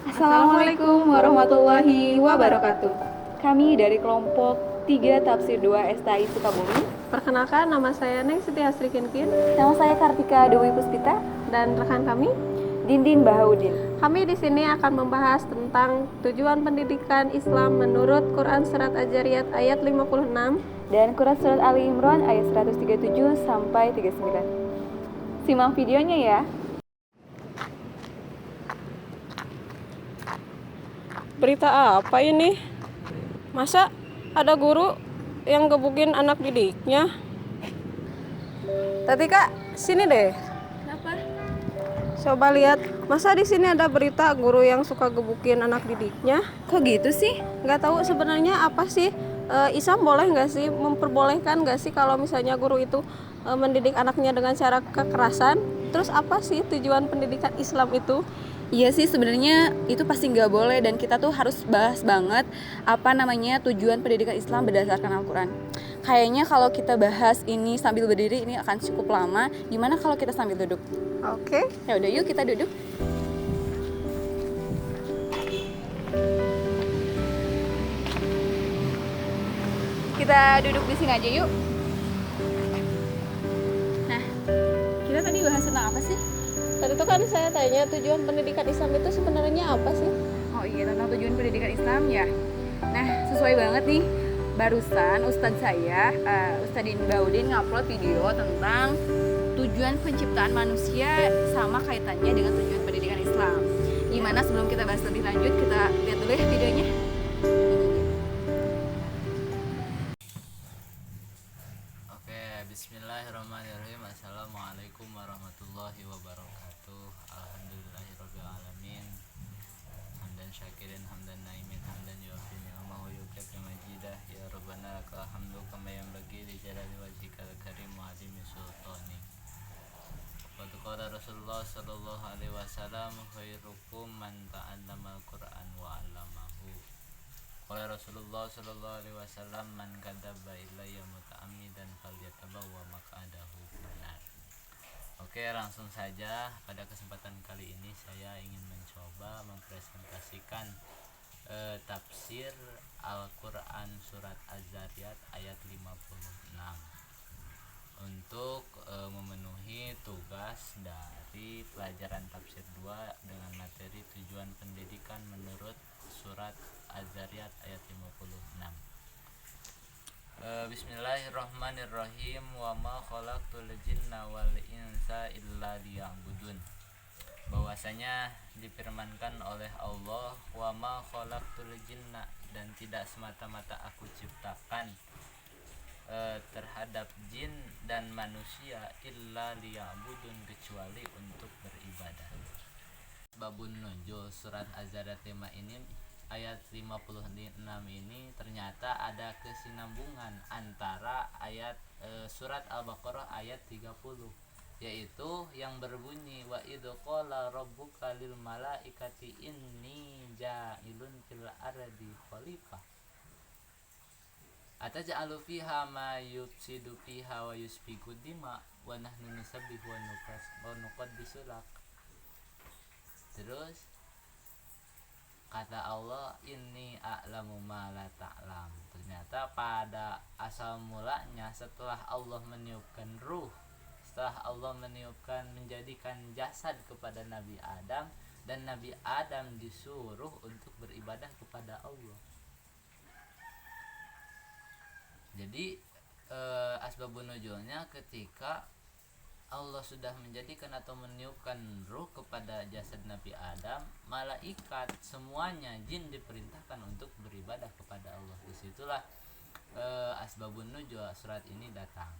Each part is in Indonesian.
Assalamualaikum warahmatullahi wabarakatuh. Kami dari kelompok 3 Tafsir 2 STI Sukabumi. Perkenalkan, nama saya Neng Siti Asri Kinkin. Nama saya Kartika Dewi Puspita Dan rekan kami, Dindin Bahaudin. kami di sini akan membahas tentang tujuan pendidikan Islam menurut Quran Surat Az-Zariyat ayat 56 dan Quran Surat Ali Imran ayat 137 sampai 39. Simak videonya ya. Berita apa ini? Masa ada guru yang gebukin anak didiknya? Tadi Kak, sini deh. Kenapa? Coba lihat, masa di sini ada berita guru yang suka gebukin anak didiknya? Kok gitu sih? Nggak tahu sebenarnya apa sih, Islam boleh nggak sih, memperbolehkan nggak sih kalau misalnya guru itu mendidik anaknya dengan cara kekerasan? Terus apa sih tujuan pendidikan Islam itu? Iya sih, sebenarnya itu pasti nggak boleh, dan kita tuh harus bahas banget tujuan pendidikan Islam berdasarkan Al-Quran. Kayaknya kalau kita bahas ini sambil berdiri ini akan cukup lama. Gimana kalau kita sambil duduk? Oke. Ya udah, yuk kita duduk. Kita duduk di sini aja yuk. Nah, kita tadi bahas tentang apa sih? Tadi itu kan saya tanya tujuan pendidikan Islam itu sebenarnya apa sih? Oh iya, tentang tujuan pendidikan Islam ya. Nah, sesuai banget nih. Barusan Ustadz saya, Ustadz Baudin ngupload video tentang tujuan penciptaan manusia sama kaitannya dengan tujuan pendidikan Islam. Gimana sebelum kita bahas lebih lanjut, kita lihat dulu ya videonya. Oke, bismillahirrahmanirrahim. Assalamualaikum warahmatullahi wabarakatuh. Alhamdulillahirabbil alamin. Hamdan syakirin, hamdan naimin, hamdan yuafi ni'amahu yukafi majidah. Ya Rabbana lakal hamdu kama yanbaghi li jalali wajhikal karim wa azimi sultanik. Qad qala Rasulullah sallallahu alaihi wasallam khairukum man ta'allamal Qur'an wa 'allamahu. Qala Rasulullah sallallahu alaihi wasallam man kadzaba ilayya muta'ammidan falyatabawwa maq'adahu minar. Oke, langsung saja pada kesempatan kali ini saya ingin mencoba mempresentasikan tafsir Al-Qur'an surat Az-Zariyat ayat 56 untuk memenuhi tugas dari pelajaran tafsir 2 dengan materi tujuan pendidikan menurut surat Az-Zariyat ayat 56. Bismillahirrahmanirrahim. Wa ma khalaqtul jinna wal insa illa liya'budun. Bahwasanya difirmankan oleh Allah, wa ma khalaqtul jinna, dan tidak semata-mata aku ciptakan terhadap jin dan manusia illa liya'budun, kecuali untuk beribadah. Babun nuzul surat Az-Zariyat 5 ini ayat 56 ini ternyata ada kesinambungan antara ayat surat Al-Baqarah ayat 30, yaitu yang berbunyi wa idz qala rabbuka lil malaikati inni ja'ilun fil ardi khalifah ataj'alu fiha ma yufsidu fiha wa yusfiku dima wa nahnu nusabbihu wa nuqaddisu lak. Terus kata Allah, inni a'lamu ma la ta'lam. Ternyata pada asal mulanya setelah Allah meniupkan ruh, setelah Allah meniupkan menjadikan jasad kepada Nabi Adam, dan Nabi Adam disuruh untuk beribadah kepada Allah. Jadi asbabun nuzulnya ketika Allah sudah menjadikan atau meniupkan ruh kepada jasad Nabi Adam, malaikat semuanya jin diperintahkan untuk beribadah kepada Allah. Disitulah asbabun nuzul surat ini datang.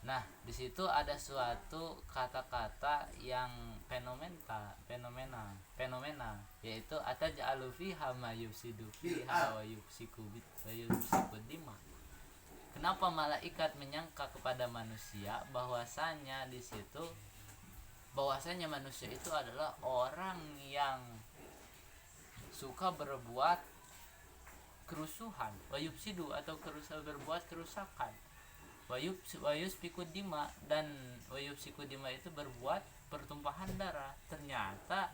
Nah, di situ ada suatu kata-kata yang fenomena, yaitu ataj'alu fiha ma yufsidu fiha wa yufsiku dima. Kenapa malaikat menyangka kepada manusia bahwasanya di situ bahwasanya manusia itu adalah orang yang suka berbuat kerusuhan, wayufsidu atau berbuat kerusakan, wayusfiku dima, dan wayusfiku dima itu berbuat pertumpahan darah. Ternyata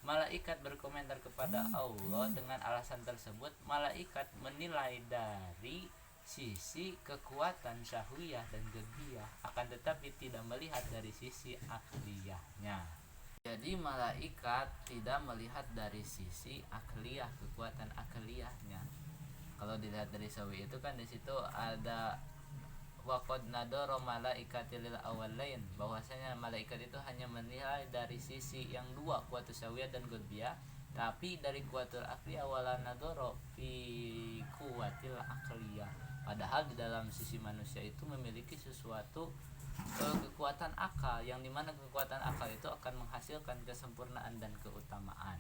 malaikat berkomentar kepada Allah. Dengan alasan tersebut malaikat menilai dari sisi kekuatan syahwiyah dan gebiah, akan tetapi tidak melihat dari sisi akliyahnya. Jadi malaikat tidak melihat dari sisi akliyah, kekuatan akliyahnya. Kalau dilihat dari sawi itu kan di situ ada waqad nadara malaikatil awalain, bahwasanya malaikat itu hanya menilai dari sisi yang dua, kuatul syahwiyah dan gebiah, tapi dari kuatul akliyah wala nadara fi kuatil akliyah. Padahal di dalam sisi manusia itu memiliki sesuatu kekuatan akal, yang dimana kekuatan akal itu akan menghasilkan kesempurnaan dan keutamaan.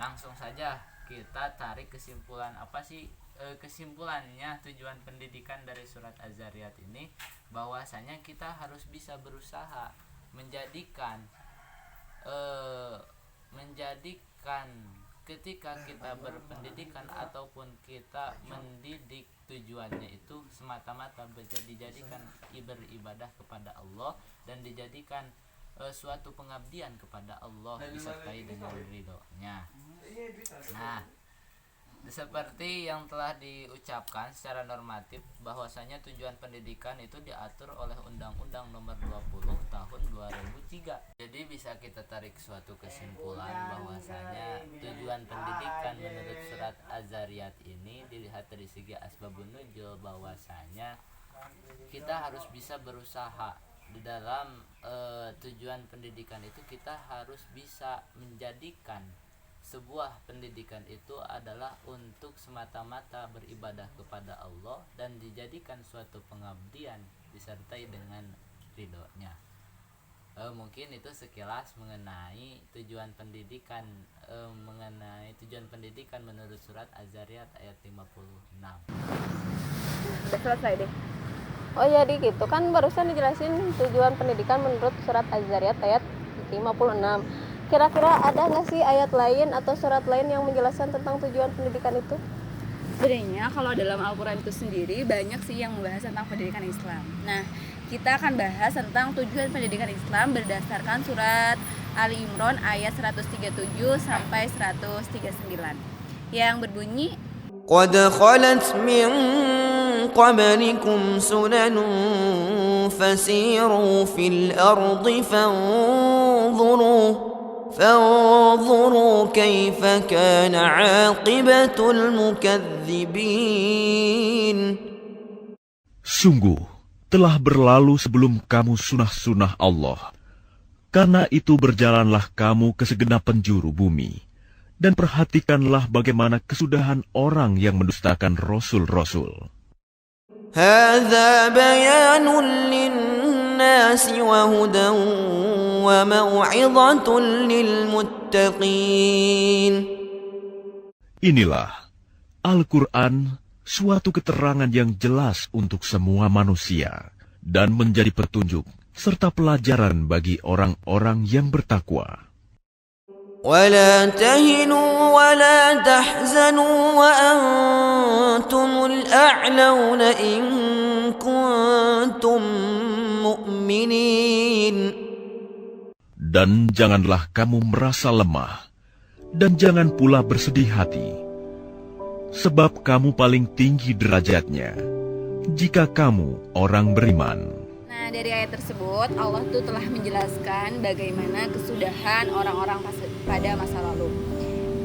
Langsung saja kita tarik kesimpulan. Apa sih kesimpulannya, tujuan pendidikan dari surat Az-Zariyat ini? Bahwasanya kita harus bisa berusaha menjadikan ketika kita berpendidikan ataupun kita mendidik, tujuannya itu semata-mata dijadikan beribadah kepada Allah dan dijadikan suatu pengabdian kepada Allah disertai dengan ridhonya. Nah, seperti yang telah diucapkan secara normatif, bahwasanya tujuan pendidikan itu diatur oleh Undang-Undang Nomor 20 Tahun 2003. Jadi bisa kita tarik suatu kesimpulan bahwasanya tujuan pendidikan menurut surat Az-Zariyat ini dilihat dari segi asbabun nuzul, bahwasanya kita harus bisa berusaha di dalam tujuan pendidikan itu. Kita harus bisa menjadikan sebuah pendidikan itu adalah untuk semata-mata beribadah kepada Allah dan dijadikan suatu pengabdian disertai dengan ridhonya. Mungkin itu sekilas mengenai tujuan pendidikan menurut surat Az-Zariyat ayat 56. Udah selesai deh. Oh jadi gitu kan, barusan dijelasin tujuan pendidikan menurut surat Az-Zariyat ayat 56. Kira-kira ada nggak sih ayat lain atau surat lain yang menjelaskan tentang tujuan pendidikan itu? Sebenarnya kalau dalam Al-Quran itu sendiri banyak sih yang membahas tentang pendidikan Islam. Nah, kita akan bahas tentang tujuan pendidikan Islam berdasarkan surat Ali Imran ayat 137 sampai 139 yang berbunyi, قد خلت من قبلكم سنن فسيروا في الأرض فانظروا كيف كان عاقبة المكذبين. Sungguh telah berlalu sebelum kamu sunah-sunah Allah. Karena itu berjalanlah kamu ke segenap penjuru bumi, dan perhatikanlah bagaimana kesudahan orang yang mendustakan rasul-rasul. هذا بيان للناس وهدى وموعظة للمتقين. Inilah Al-Quran, suatu keterangan yang jelas untuk semua manusia, dan menjadi petunjuk serta pelajaran bagi orang-orang yang bertakwa. ولا تهنوا ولا تحزنوا وأنتم الأعلون إن كنتم مؤمنين. Dan janganlah kamu merasa lemah, dan jangan pula bersedih hati, sebab kamu paling tinggi derajatnya jika kamu orang beriman. nah dari ayat tersebut Allah tuh telah menjelaskan bagaimana kesudahan orang-orang pada masa lalu,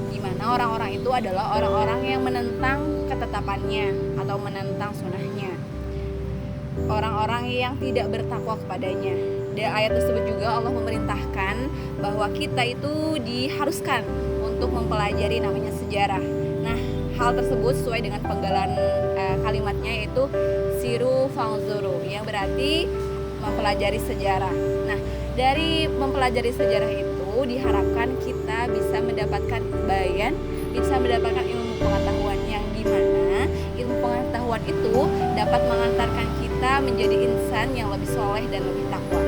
di mana orang-orang itu adalah orang-orang yang menentang ketetapannya atau menentang sunnahnya, orang-orang yang tidak bertakwa kepadanya. Di ayat tersebut juga Allah memerintahkan bahwa kita itu diharuskan untuk mempelajari namanya sejarah. Nah, hal tersebut sesuai dengan penggalan kalimatnya, yaitu siru fanzuru, yang berarti mempelajari sejarah. Nah, dari mempelajari sejarah itu diharapkan kita bisa mendapatkan bayan, bisa mendapatkan ilmu pengetahuan, yang dimana ilmu pengetahuan itu dapat mengantarkan kita menjadi insan yang lebih soleh dan lebih takwa.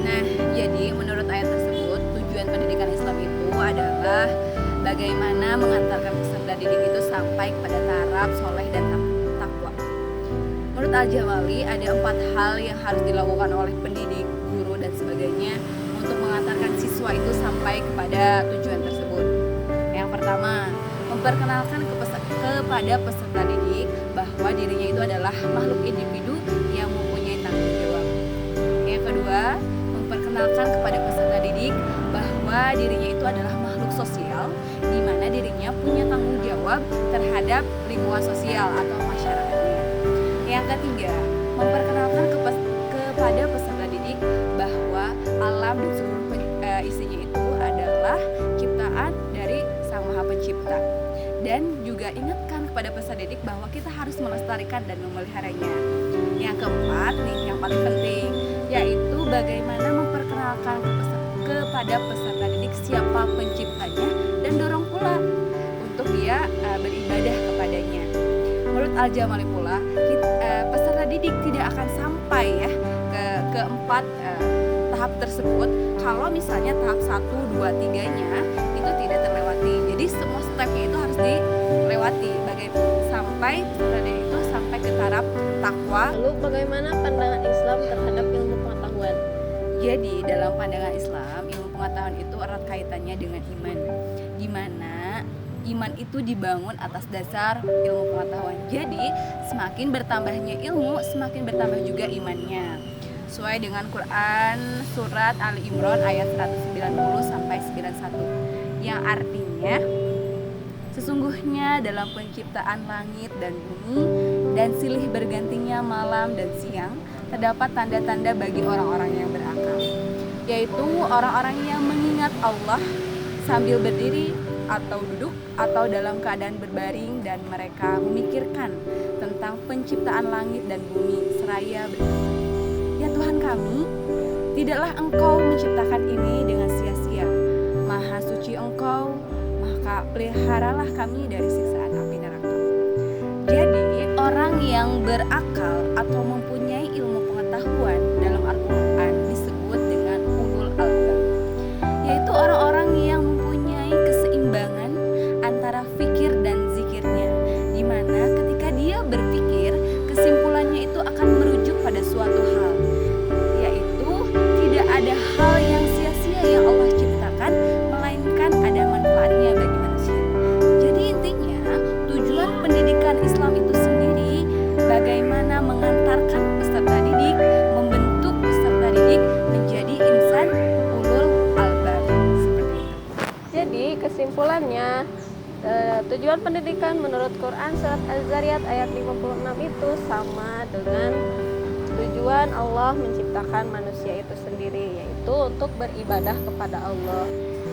Nah, jadi menurut ayat tersebut tujuan pendidikan Islam itu adalah bagaimana mengantarkan peserta didik itu sampai kepada taraf soleh dan takwa. Menurut Al-Jamali ada 4 hal yang harus dilakukan oleh pendidik, guru dan sebagainya untuk mengantarkan siswa itu sampai kepada tujuan tersebut. pertama, memperkenalkan kepada peserta didik bahwa dirinya itu adalah makhluk individu yang mempunyai tanggung jawab. Yang kedua, memperkenalkan kepada peserta didik bahwa dirinya itu adalah makhluk sosial, di mana dirinya punya tanggung jawab terhadap lingkungan sosial atau masyarakatnya. Yang ketiga, memperkenalkan kepada peserta didik bahwa alam dan seluruh isinya itu adalah ciptaan dari Sang Maha Pencipta. Dan juga ingatkan kepada peserta didik bahwa kita harus melestarikan dan memeliharanya. Yang keempat nih, yang paling penting, yaitu bagaimana memperkenalkan kepada peserta didik siapa penciptanya dan dorong pula untuk dia beribadah kepadanya. Menurut Al-Jamali pula, peserta didik tidak akan sampai ya ke keempat tahap tersebut kalau misalnya tahap 1, 2, 3-nya itu tidak terlewati. Jadi semua stepnya itu harus dilewati sampai peserta didik itu sampai ke taraf takwa. Lalu bagaimana pandangan Islam terhadap ilmu pengetahuan? Jadi dalam pandangan Islam, ilmu pengetahuan itu erat kaitannya dengan iman, di mana iman itu dibangun atas dasar ilmu pengetahuan. Jadi semakin bertambahnya ilmu, semakin bertambah juga imannya. Sesuai dengan Quran surat Ali Imran ayat 190 sampai 91, yang artinya sesungguhnya dalam penciptaan langit dan bumi dan silih bergantinya malam dan siang terdapat tanda-tanda bagi orang-orang yang berakal, yaitu orang-orang yang mengingat Allah sambil berdiri atau duduk atau dalam keadaan berbaring, dan mereka memikirkan tentang penciptaan langit dan bumi seraya berkata, "Ya Tuhan kami, tidaklah Engkau menciptakan ini dengan sia-sia. Maha suci Engkau, maka peliharalah kami dari siksaan api neraka." Jadi orang yang berakal atau mempunyai ilmu pengetahuan dalam Al-Quran disebut dengan ulul albab, yaitu orang-orang yang mempunyai keseimbangan antara fikir dan zikirnya, di mana ketika dia berpikir, kesimpulannya itu akan merujuk pada suatu hal, yaitu tidak ada hal yang sia-sia yang Allah ciptakan, melainkan ada manfaatnya bagi manusia. Jadi intinya tujuan pendidikan Islam itu sendiri bagaimana mengantarkan peserta didik, membentuk peserta didik menjadi insan ulul albab, seperti itu. Jadi kesimpulannya, tujuan pendidikan menurut Quran surat Az-Zariyat ayat 56 itu sama dengan tujuan Allah menciptakan manusia itu sendiri, yaitu untuk beribadah kepada Allah.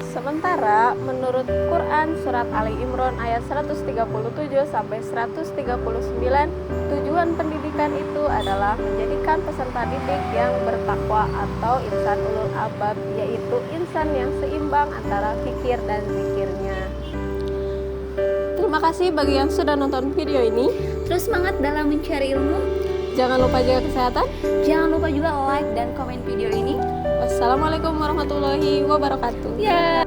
Sementara menurut Quran surat Ali Imran ayat 137 sampai 139, tujuan pendidikan itu adalah menjadikan peserta didik yang bertakwa atau insan ulul albab, yaitu insan yang seimbang antara fikir dan zikirnya. Terima kasih bagi yang sudah nonton video ini. Terus semangat dalam mencari ilmu. Jangan lupa jaga kesehatan. Jangan lupa juga like dan komen video ini. Wassalamualaikum warahmatullahi wabarakatuh. Ya.